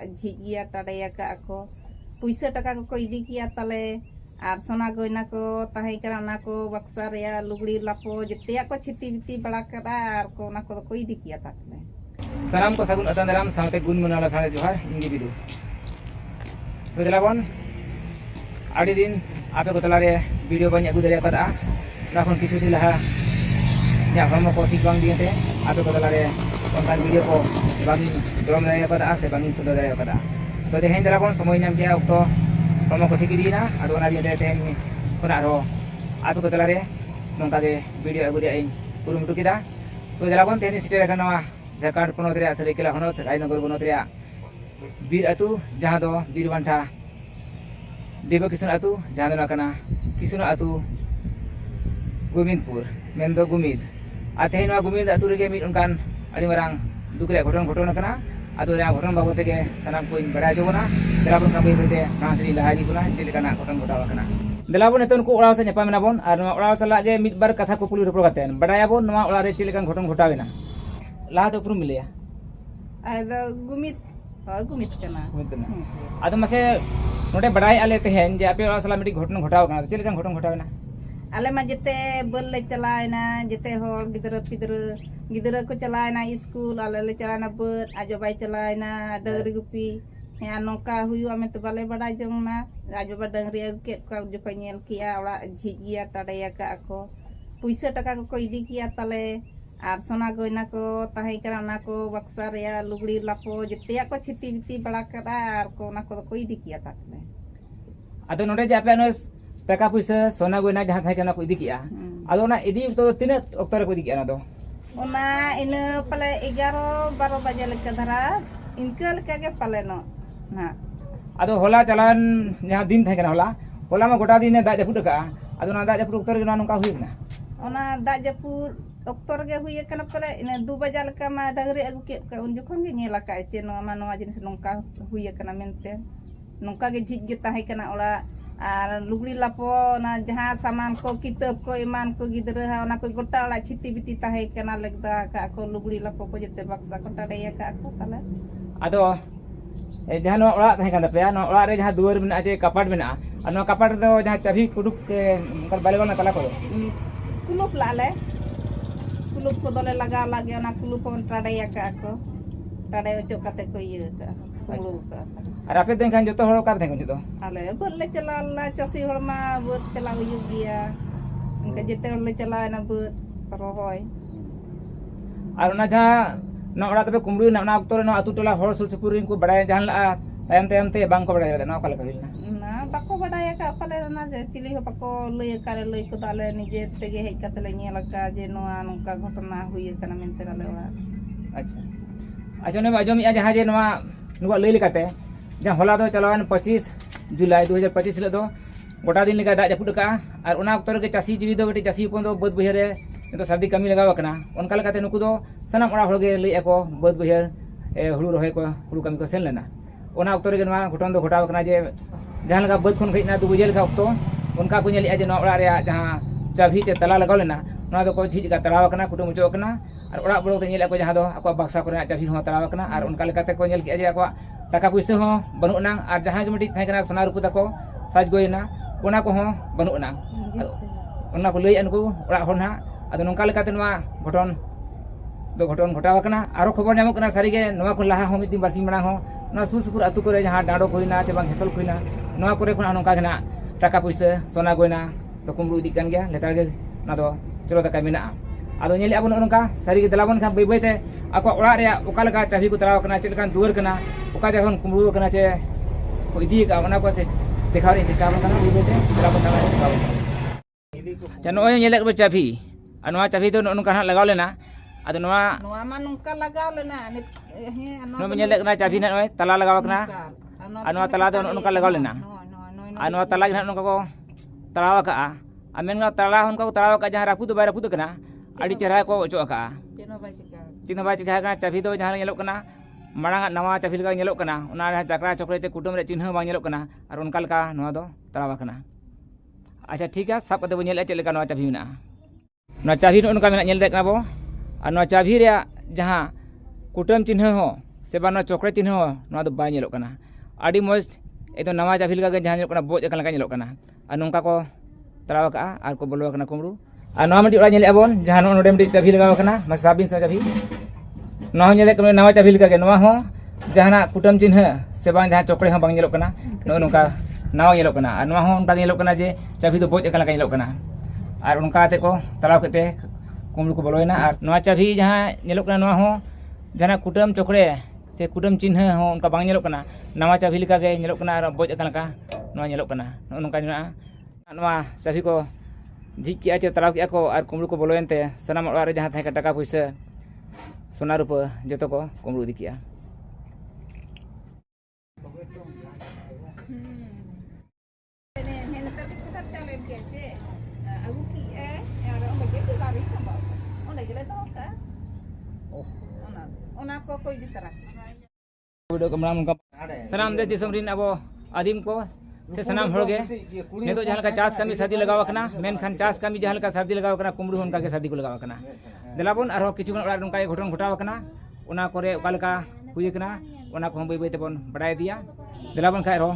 झिज गया टाड़े का को पैसा टाका को इदी किया ताले और सोना गयना को ताहे करा ना को बक्सा रे लुगड़ी लापो जिते को छिटी बिती बड़ा करा और को ना को इदी किया ताले सलाम को सगुन अतन दराम साथे गुण मनाला सारे जोहार इंगी बिदु तो दिलाबन आड़ी दिन आपे को तलारे वीडियो बन अगु दरिया कदा ना खन किछु दिन लहा या हम को ठीक बांग दिए थे आपे को तलारे उनका वीडियो को बांगी ड्रम दरिया कदा से बांगी सुदर दरिया कदा तो देखें दिलाबन समय नाम के तो हम को ठीक दीना अदो ना दिए थे कोना रो आपे को तलारे नोंका के वीडियो अगु दे कुरुमुटु किदा तो दिलाबन तेनी सिटे रखना झारखंड पनत रे सराइकेला हनत रायनगर बनत रे बीर अतु जहां दो बीर बांठा देव किशन अतु जहां दो नाकना किशन अतु गोविंदपुर मेन दो गुमिद आते नवा गुमिद अतु रे मिद उनकान अड़ी मारांग दुख रे घटन कना अतु रे घटन बाबत के सनाम को बड़ा जोना देलाबन का बेते कांसरी लहाजी गुना चेलकाना घटन घटावा कना देलाबन एतन को ओड़ा से नेपा मेनाबन आर नवा ओड़ा सला गे मिद बार कथा को पुली रोपड़ कातेन बडायाबन नवा ओड़ा रे चेलकान घटन घटावेना लाहा तो उपरुम मिलिया आदा गुमित कना आदो मसे नोडे बडाय आले तेहेन जे आपे ओड़ा सला मिडी घटन घटाव कना चेलकान घटन घटावेना आले मा जेते बल ले चलायना जेते होर गिदरा को चलायना स्कूल आले ले चलायना बद आजो बाय चलायना डंगरी गुपी या नोका हुयु आमे तो बाले बड़ा जंगना आजो बा डंगरी के का जो को नेल किया ओड़ा झिज गया टाड़े का को पैसा टाका को इदी किया ताले और सोना गयना को ताहे करा ना को बक्सा रे लुगड़ी लापो जिते को छिटी बिती बड़ा करा और को ना को इदी किया ताले आदो नोडे जे आपे नो टाका पैसा सोना गयना जहां थाहे कना को इदी किया आदो ना इदी तो तिना ओक्तो रे को इदी किया ना दो ओना इन पले 11-12 बजे लक धरा इनका लका के पले नो ना आदो होला चलान जहां दिन थाहे कना होला मा गोटा दिन दा जपुड का आदो ना दा जपुड ओक्तो रे ना नोका हुई ना ओना दा जपुड ओक्तर गे हुई कना पले इन 2 बजे लका मा डंगरी अगु के उन जोखन गे नेला का चे नोमा जिनिस नोंका हुई कना मेनते नोंका गे झिज गे ताहे कना ओड़ा और लुगड़ी लापो ना जहां सामान को किताब को ईमान को गिदरा है ओना को गोटा ओड़ा छिटी बिती ताहे कना लगदा का को लुगड़ी लापो को जते बक्सा को टाड़े का को ताले आदो जहां नो ओड़ा थाहे कना पे नो ओड़ा रे जहां दुआर मेना जे कपाट मेना और नो कपाट दो जहां चाबी कुडुक के बाले वाला तला को कुलुप लाले कुलुप को दोले लगा लागे ना कुलुप on टाड़े का को टाड़े ओचो कते को ये का और आपे देन खान जतो हरो का थे जतो आले बले चला चसी हरमा बद चला हुई गया उनका जेते ले चला ना बद रोहय और ना जहां नोड़ा तबे कुमरू ना अक्तो ना अतु टोला हर सुर सुपुर को बडाय जहां ला तायम ते बांग को बडाय ना कल कहिलना ना बाको बडाय का पले ना चिली हो बाको लय करे लय को दाले निजे तेगे हे कतले नेला का जे नोआ नोका घटना हुई कना मेनते दाले ओड़ा अच्छा ने बाजो मिया जहां जे नोआ नुवा लय लेकाते जहां होला दो चलावन 25 जुलाई 2025 ले दो गोटा दिन लेका दा जपुड का और उना अक्तर के चासी जीवी दो बेटी चासी पन दो बद बहिरे तो सर्दी कमी लगाव कना उनका लेकाते नुकु दो सनाम ओड़ा होगे लय एको बद बहिर हुड़ू रहे को हुड़ू कमी को सेन लेना उना अक्तर के नवा घटन दो घटाव कना जे जहां लगा बद खन खइना 2 बजे लेका अक्तो उनका को नेलिया जे ओड़ा रे जहां चाभी ते तला लगाव लेना ना दो को झिज का तलाव कना कुटुम मुचो कना और ओड़ा बड़ो ते नेलिया को जहां दो अको बक्सा करे चाभी हो तलाव कना और उनका लेकाते को नेल के जे अको टाका पैसा हो बनुना और जहां मिटी थाहे कना सोना रुपु तको साज गोयना ओना को हो बनुना ओना को लय अनको ओड़ा होना अदो नोंका लेकाते नवा घटन घटावा कना आरो खबर नामो कना सारी गे नवा को लाहा हो मिदिन बारसी मना हो ना सुर सुपुर अतु करे जहां डाडो कोइना चे बांग हेसल कोइना नवा करे कोना नोंका गना टाका पैसा सोना गोयना तो कुमरू इदी कान गया लेतार गे ना दो चलो तका मेना आदो नेले आबो नोंका सारी गे दलाबन खा बै बैते आको ओड़ा रे ओका लगा चाबी को तराव कना चेलकान दुवर कना ओका जखन कुमरू कना चे को इदी का ओना को से देखाव रे चेष्टा कना बै बैते दलाबन कना देखाव अच्छा नोय नेले के चाबी अनवा चाबी तो नोंका लगाव लेना आदो नवा मा नोंका लगाव लेना हे नो नेले कना चाबी ना नोय तला लगाव कना अनवा तला दो नोंका लगाव लेना अनवा तला के नोंका को तराव का आमेन तला उनका तराव का जहां रापू तो बाय रापू कना अड़ी चेहरा को ओचो का चिन्ह बाय चिका कना चाबी दो जहां नेलो कना मांग नवा चाबी लगा नेलो कना उना चक्रा चक्रे ते कुटुम रे चिन्ह बा नेलो कना और उनका लका नवा दो तराव कना अच्छा ठीक है सब कते बो नेले चेले का नवा चाबी मेना नवा चाबी उनका मेना नेल दे कना बो और नवा चाबी रे जहां कुटुम चिन्ह हो से बा चोकड़े चिन्ह बाय नेलोग कना आड़ी मौज एकदम नवा चाबी लगा जहाँ नेलोग कना बोज अकन लगा नेलोग कना और नोंका को तराव का और को बोलो कना कुमड़ू और नवा मिट्टी नेले अबन जहाँ नोडे मिट्टी चाबी लगा कना मा साबिन से चाबी नवा नेले नवा चाबी लगा नवा हो जहाँ कुटुम चिन्ह से बा जहाँ चोकड़े हो बांग नेलोग कना नोंका नवा नेलोग कना और नवा हो उनका नेलोग कना जे चाबी दो बोज अकन लगा नेलोग कना और उनका ते को तराव कते कुमड़ू को बोलोयना और नवा चाबी जहाँ नेलोग कना नवा हो जहाँ कुटुम चोकड़े से कुटुम चिन्ह हो उनका बांग नेलोग कना नवा चाबी लेका गे नेलोग कना और बोज अकन लगा नवा नेलोग कना नोंका नवा चाबी को झिक किया चे तराव किया को और कुमड़ू को बोलोयनते सनाम ओड़ा रे जहाँ थाहे टाका पैसा सोना रुपा जतो को कुमड़ू इदी किया सनाम दे दिसम रिन अबो आदिम को से सनाम होगे ने तो जहाँ का चास कमी सर्दी लगाव कना मेन खान चास कमी जहाँ का सर्दी लगाव कना कुमड़ू उनका के सर्दी को लगाव कना दिलाबन और किछु ओड़ा उनका घटन घटाव कना उना करे ओकालका हुई कना उना को बै बै तेबन बड़ाय दिया दिलाबन खाय रो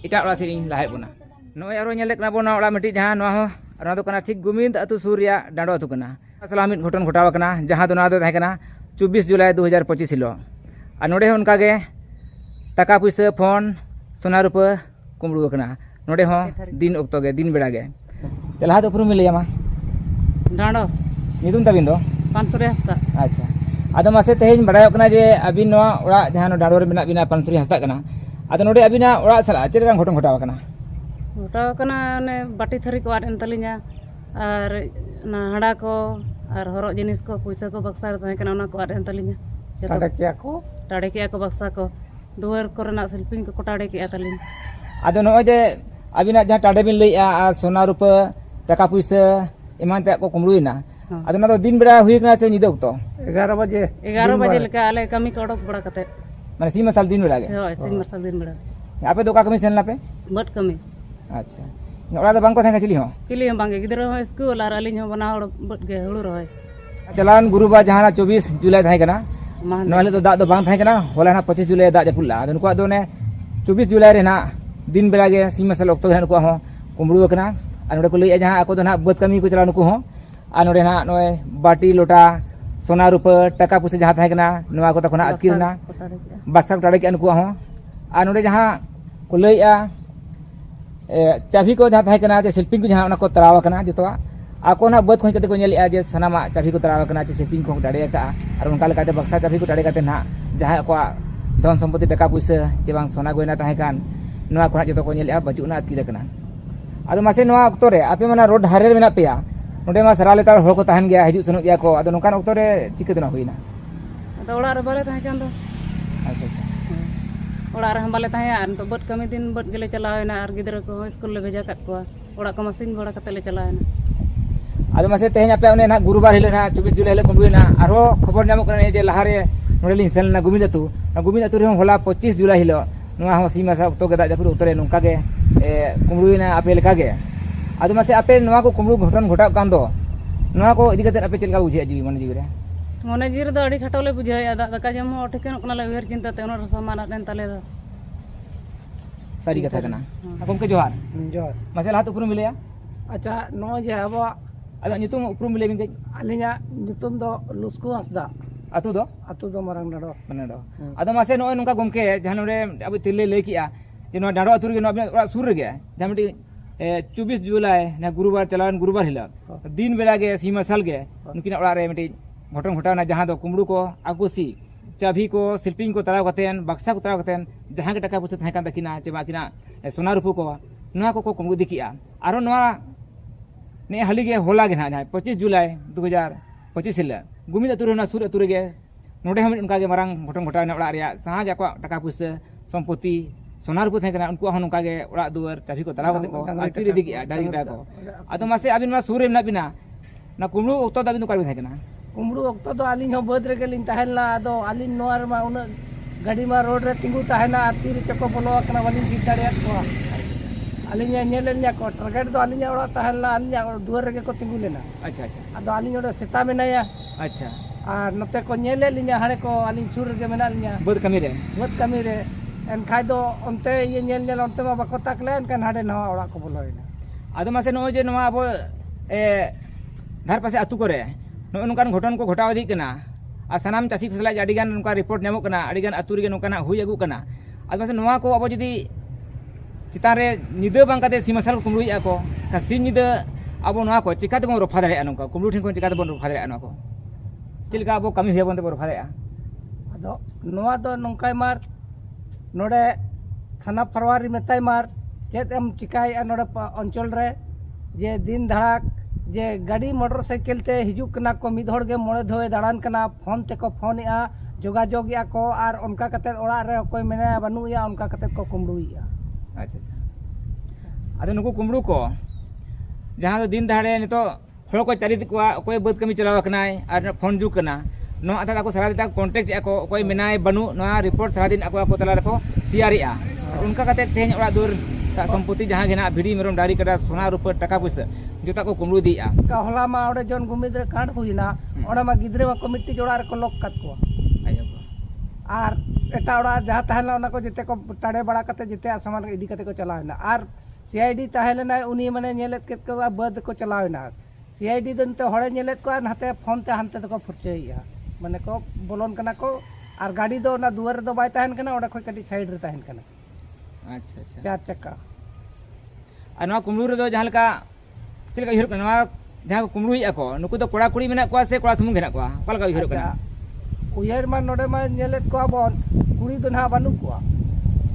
इटा ओड़ा सिरिन लाहे बना नोय आरो नेले कना बन ओड़ा मिटी जहाँ नो हो और दो कना ठीक गोविंद अतु सूर्या डांडो अतु कना असला मिट घटन घटाव कना जहाँ दो ना दो थाहे कना 24 जुलाई 2025 हिलो और नोडे उनका के टाका पैसा फोन सोना रुपा कुमड़ू कना नोडे हो दिन अक्तो गे दिन बेड़ा गे चला तो उपरुम मिले मा डांडो नितुम तबिन दो 500 हस्ता अच्छा आदो मासे तेहेन बड़ाय कना जे अबिन नवा ओड़ा जहां डांडो रे बिना बिना 500 हस्ता कना आदो नोडे अबिना ओड़ा सला चेलका घटन घटाव कना घटाव कना ने बाटी थरी को आर एंतलिnya और ना हड़ा को और हरो जिनिस को पैसा को बक्सा रे तहे कना ना को आर एंतलिnya टाड़े को बक्सा को दुआर कोरना सेल्फिंग को टाड़े के तलिन आदो नो जे अबिना जहां टाड़े बिन लइया सोना रुपा टाका पैसा एमान ते को कुमड़ुइना आदो ना तो दिन बेड़ा हुई कना से निदो तो 11 बजे लेके आले कमी को ओडक बड़ा कते माने सी मसाल दिन बेड़ा गे होय सिंग मरसल दिन बेड़ा आपे दोका कमी सेन लापे बट कमी अच्छा ओड़ा तो बांको थांगा चिली हो बांगे गिदरा हो स्कूल और अलिन हो बना ओड़ बट गे हुड़ू रहोय चलान गुरुबा जहां 24 जुलाई थाहे कना नोले तो दाग दो बांग थाहे कना होला ना 25 जुलाई दाग जपुला आदो नुको दो ने 24 जुलाई रे ना दिन बेड़ा गे सी मसाल ओक्तो गे नुको हो कुमड़ू कना और नोडे को लइया जहां आको दो ना बद कमी को चला नुको हो और नोडे ना नोय बाटी लोटा सोना रुपा टाका पैसा जहां थाहे कना नोवा को तखना अतकिरना बक्सा टाड़े के नुको हो और नोडे जहां को लइया चाबी को जहां थाहे कना जे शिल्पिंग को जहां को तराव कना जतवा आको ना बद खोज कते को नेलिया जे सनामा चाबी को तराव कना जे शिल्पिंग को टाड़े का और उनका लेकाते बक्सा चाबी को टाड़े काते ना जहां को धन सम्पत्ति टाका पैसा जे बांग सोना गोयना थाहे कान नोवा को जतो को नेलिया बजुना अतकिर कना आदो मासे नोवा अक्तो रे आपे माना रोड हारे रे मेना पेया नोडे मा सरा लेतार होर को ताहन गया हिजु सनु गया को आदो नोकान अक्तो रे चिके दना होइना तो ओड़ा रे बाले ताहे कान दो अच्छा अच्छा ओड़ा रे हम बाले ताहे आर तो बट कमी दिन बट गेले चलावेना और गिदरा को स्कूल ले भेजा काट को ओड़ा को मशीन बड़ा कते ले चलावेना आदो मासे तेहेन आपे ओने ना गुरुवार हिले ना 24 जुलाई हिले कुमड़ुइना आरो खबर नामो कना जे लाहारे नोडे लिन सेलना गुमिन अतु रे होला 25 जुलाई हिलो नोवा हो सीमा सा अक्तो गे दा जपुर उतरे नुका गे कुमड़ुइना आपे लेका गे आदो मासे आपे नोवा को कुमड़ू घटन घटा कान दो नोवा को इदी कते आपे चलका बुझे जीवी मन जीवी रे मने जीर दो अड़ी खटोले बुझाय दाका जम हो ठिकन कना ले उहर चिंता ते ओनर सामान आदेन तले दो सारी कथा कना गomke जोहार मासे लात उपरुम मिले अच्छा नो जे अब अबे नितुम उपरुम मिले बिन अलिया नितुम दो लुस्कु हसदा अतु दो मारंग डाडो मने दो आदो मासे नो नुका गomke जहां नोडे अब तिले ले किया जे नो डाडो अतु रे नो ओड़ा सुर रे गे जहां मिटी 24 जुलाई ना गुरुवार चलान गुरुवार हिला दिन बेला गे सीमा साल गे नुकिना ओड़ा रे मिटी घटन घटाना जहां दो कुमड़ू को आकुसी चाबी को शिल्पिंग को तराव कतेन बक्सा को तराव कतेन जहां के टाका पैसा थाहे कान दकिना चे बाकिना सोना रुपा को नोआ को कुमड़ू दिकिया आरो नोआ ने हाली गे होला गे ना 25 जुलाई 2025 हिला गुमिन अतु रे ना सुर अतु रे गे नोडे हम उनका गे मारंग घटन घटाना ओड़ा रिया साहा जाको टाका पैसा संपत्ति सोना रुपा थाहे कान उनको हन उनका गे ओड़ा दुआर चाबी को तराव कते को अतु रे दिकिया डारी बा को आदो मासे अबिन मा सुर रे ना बिना ना कुमड़ू उतो दाबिन तो काबी थाहे काना कुमड़ू अक्तो तो आलिन हो बद रे गेलिन ताहेला दो आलिन नोआर मा उन गाड़ी मा रोड रे तिंगु ताहेना तीर चको बोलो कना वालिन दी दाड़े को आलिन नेलेन या को टारगेट दो आलिन ओड़ा ताहेला आलिन दुआर रे को तिंगु लेना अच्छा अदो आलिन ओड़ा सेता में नया अच्छा और नोते को नेले लिया हाड़े को आलिन सुर गे मेना लिया बद कमी रे बहुत कमी रे एनखाय दो अंते ये नेल अंते मा बाको ताकले एनखान हाड़े नवा ओड़ा को बोलोइना आदो मासे नो जे नवा अब धार पासे अतु करे नो नुकान घटन को घटाव दी कना आ सनाम चासी को सलाह अड़ी गान नुका रिपोर्ट नामो कना अड़ी गान अतु रे नुकाना हुई अगु कना आदो मासे नवा को अब जदी चितान रे निदे बांग काते सीमासाल को कुमरुई आको का सिन निदे अब नवा को चिकाते बन रफा दाड़े नुका कुमरु ठिन को चिकाते बन रफा दाड़े नुका चिलका अब कमी हुई बन ते रफा दाड़े आदो नवा दो नंकाय मार नोडे थाना फरवारी मेताय मार चेत एम चिकाय नोडे अंचल रे जे दिन धड़ाक जे गाड़ी मोटरसाइकिल ते हिजुक कना को मिद हड़ गे मोड़े धोए दाड़ान कना फोन ते को फोन या जोगाजोग या को आर उनका कते ओड़ा रे कोई मेने बनु या उनका कते को कुमड़ुइया अच्छा अच्छा आदो नुकु कुमड़ू को जहां दो दिन दाड़े नितो हड़ को चारी दिकुआ कोई बद कमी चलाव कनाय आर फोन जुक कना नो आता को सारा दिन कांटेक्ट को कोई मेनाय बनु नो रिपोर्ट सारा दिन को तला रखो सियारिया उनका कते तेज ओड़ा दूर संपत्ति जहां गेना भिड़ी मेरम डारी कटा सोना रुपा टाका पैसा जोता को कुमड़ू दिया का होला मा ओडे जोन गुमिद रे कांड हुइना ओडा मा गिद्रे मा कमिटी जोड़ा रे को लॉक कत को आर एटा ओडा जहां तहला ओना को जते को टाड़े बड़ा कते जते सामान इदी कते को चलावना आर सीआईडी तहलेना उनी माने नेलेत केत को बद को चलावना सीआईडी दन ते हड़े नेलेत को नाते फोन ते हानते को फुरचेया माने को बोलोन कना को आर गाड़ी दो ना दुआर दो बाय तहन कना ओडा खोय कटी साइड रे तहन कना अच्छा अच्छा चार चक्का आ नो कुमड़ू रे दो जहां का चलका हिर कना जहां कुमड़ू ही को नुकु तो कोड़ा कुड़ी मेना को से कोड़ा सुमुंग हेना को पलका हिर कना उयर मा नोडे मा नेलेत को बोन कुड़ी दो ना बानु को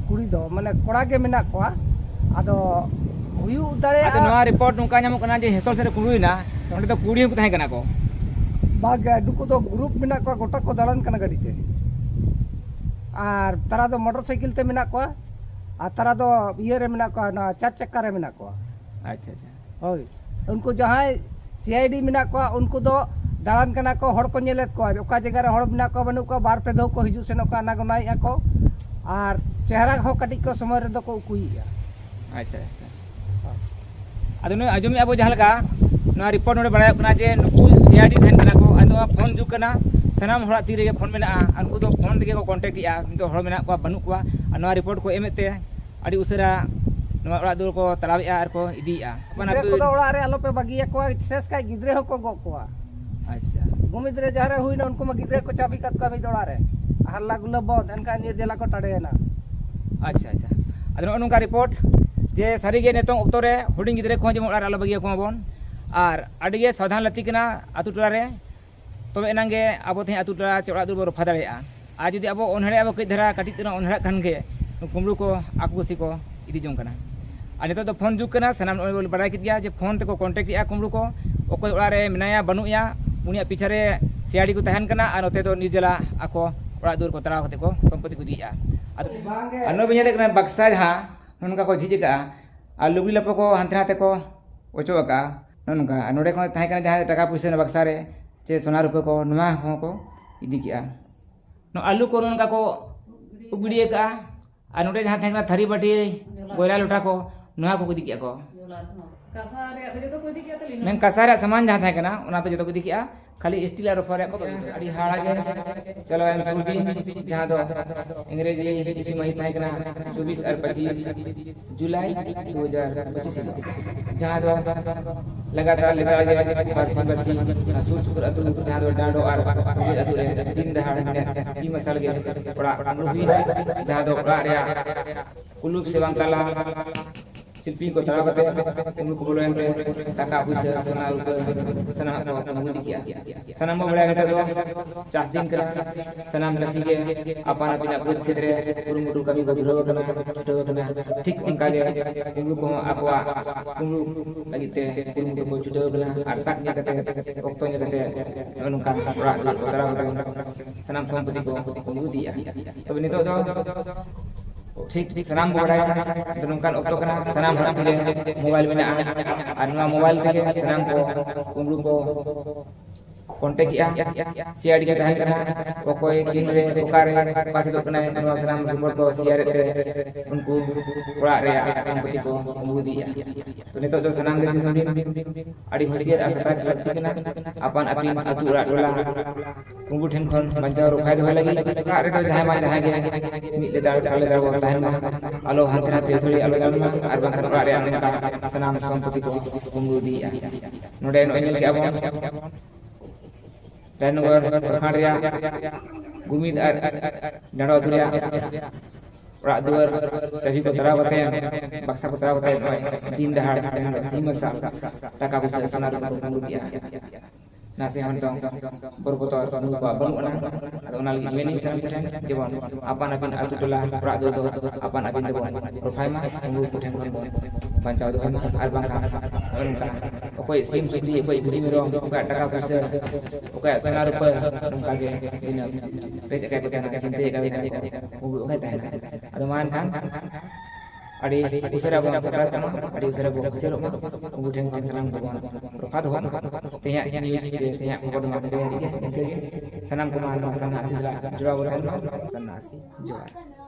कुड़ी दो माने कोड़ा गे मेना को आदो हुयु दारे आदो नो रिपोर्ट नुका नामो कना जे हेसो से कुमड़ूइना ओंडे तो कुड़ी को तहे कना को बाग दुको दो ग्रुप मेना को गोटा को दालन कना गाड़ी ते आर तारा दो मोटरसाइकिल ते मेना को आ तारा दो ये रे मेना को ना चार चक्का रे मेना को अच्छा अच्छा होय उनको जहां सीआईडी मेना को उनको दो दालन कना को हड़ को नेलेत को ओका जगह रे हड़ मेना को बनु को बार पे दो को हिजु से नका ना गनाई को आर चेहरा हो कटी को समय रे दो को उकुइया अच्छा अच्छा आदो नो आजमी अब जहां लगा नो रिपोर्ट नोडे बड़ाय कना जे नुकु सीआईडी थन कना को आदो फोन जुक कना सनाम हड़ा ती रे फोन मेना उनको दो फोन दिगे को कांटेक्ट या तो हड़ मेना को बनु को नो रिपोर्ट को एमेते अड़ी उसरा नो ओड़ा दूर को तलाव या आर को इदिया माने को दो ओड़ा रे आलो पे बागिया को शेष का गिद्रे हो को गो को अच्छा गुमिद रे जहां रे हुइना उनको मा गिद्रे को चाबी कत का भी ओड़ा रे हल्ला गुला बंद एनका नि देला को टाडेना अच्छा अच्छा आदो नुका रिपोर्ट जे सारी गे नेतो ऑक्टो रे हुडिंग गिद्रे को जे ओड़ा आलो बागिया को बोन आर अड़ी गे सावधान लती कना अतु टोला रे तबे एनांगे अब थे अतु टोला चोड़ा दूर रफा दाड़ेया आज जदि अब ओनहड़े अब कई धरा कटी तना ओनहड़ा खान गे कुमड़ू को आकुसी को इदी जों कना आ नितो तो फोन जुग कना सनाम बड़ाय कित गया जे फोन ते को कांटेक्ट या कुमड़ू को ओकोय ओड़ा रे मेनाया बनुया उनिया पीछे रे सीआईडी को तहन कना और ओते तो निर्जला आको ओड़ा दूर को तराव कते को संपत्ति को दिया आदो अनो बिᱧे कना बक्सा जहां ननका को झिज का आ लुगड़ी लपो को हांते हाते को ओचो का ननका नोडे को तहे कना जहां टाका पैसा बक्सा रे चे सोना रुपए को नुमा हो को इदी किया नो आलू को ननका को उगड़िए का आ नोडे जहां तहे कना थरी बाटी गोरा लोटा को नुआ को इदी किया को कसा रे अदे तो कोई दिया तली मैं कसारा सामान जहां तहे कना ओना तो जतो को इदी किया खाली स्टील और फरे को अड़ी हाड़ा गे चलो एम सुदी जहां दो अंग्रेजी इसी महीना तहे कना 24 और 25 जुलाई 2025 जहां दो लगातार बरसी सुर अतु जहां दो डाडो और अतु रे दिन दहाड़ सी मसाल गे बड़ा अमरुबी जहां दो बड़ा रे कुलुप से बांगला शिल्पी को तड़ा करते उनको बोलो एम टाका पैसा सोना रुपए सना को नगदी किया सनाम बड़ा बेटा दो चास दिन करा सनाम लसी के अपन बिना बुद खेतरे कुरुमुटु कमी को धरो कना ठीक ठीक कागे उनको को आकवा कुरु लगिते कुरुमुटु को छुटो कना आर तक ने कते ओक्तो ने कते अनुका बड़ा को तड़ा सनाम संपत्ति को नगदी तब नितो दो ठीक ठीक सनाम बड़ाय तो नोंकान ऑक्टो कना सनाम हड़ते मोबाइल में आ मोबाइल के सनाम को कुमड़ू को कॉन्टेक्ट किया शेयर के तहन कना ओकोय किन रे ओकारे पासे दो कना नवा सनाम रिपोर्ट को शेयर ते उनको ओड़ा रे संपत्ति को मुदिया तो नितो जो सनाम दे दिसम आड़ी होशियार आसता लगती कना अपन अपन अतु ओड़ा टोला उनको ठेन खन बंचाव रखाय दो लगी का रे तो जहां मा जहां गे मिले दाड़ साले दाड़ वो तहन आलो हांतना ते थोड़ी आलो गालमा आर बांखन ओड़ा रे अनका सनाम संपत्ति को मुदिया नोडे नोइल के अब Danugor Haria Gumid Naro Turia Radur Sahi Putra Baksa Putra Din the Heart Simasa Taka Sana Nasi Hantong Borgotor Donal Evening Center Jevon Apan Apin Atula Rado Apan Apin the one Profima and we put him Pancha Arbaka Okoy seems to be a way to leave wrong Taka Okay, when I put in a capital Aduman kan Adi usara ko adi usara ko selo kemudian senam ko rokado tanya news tanya ko ma senam ko ma sanasi jura sanasi juara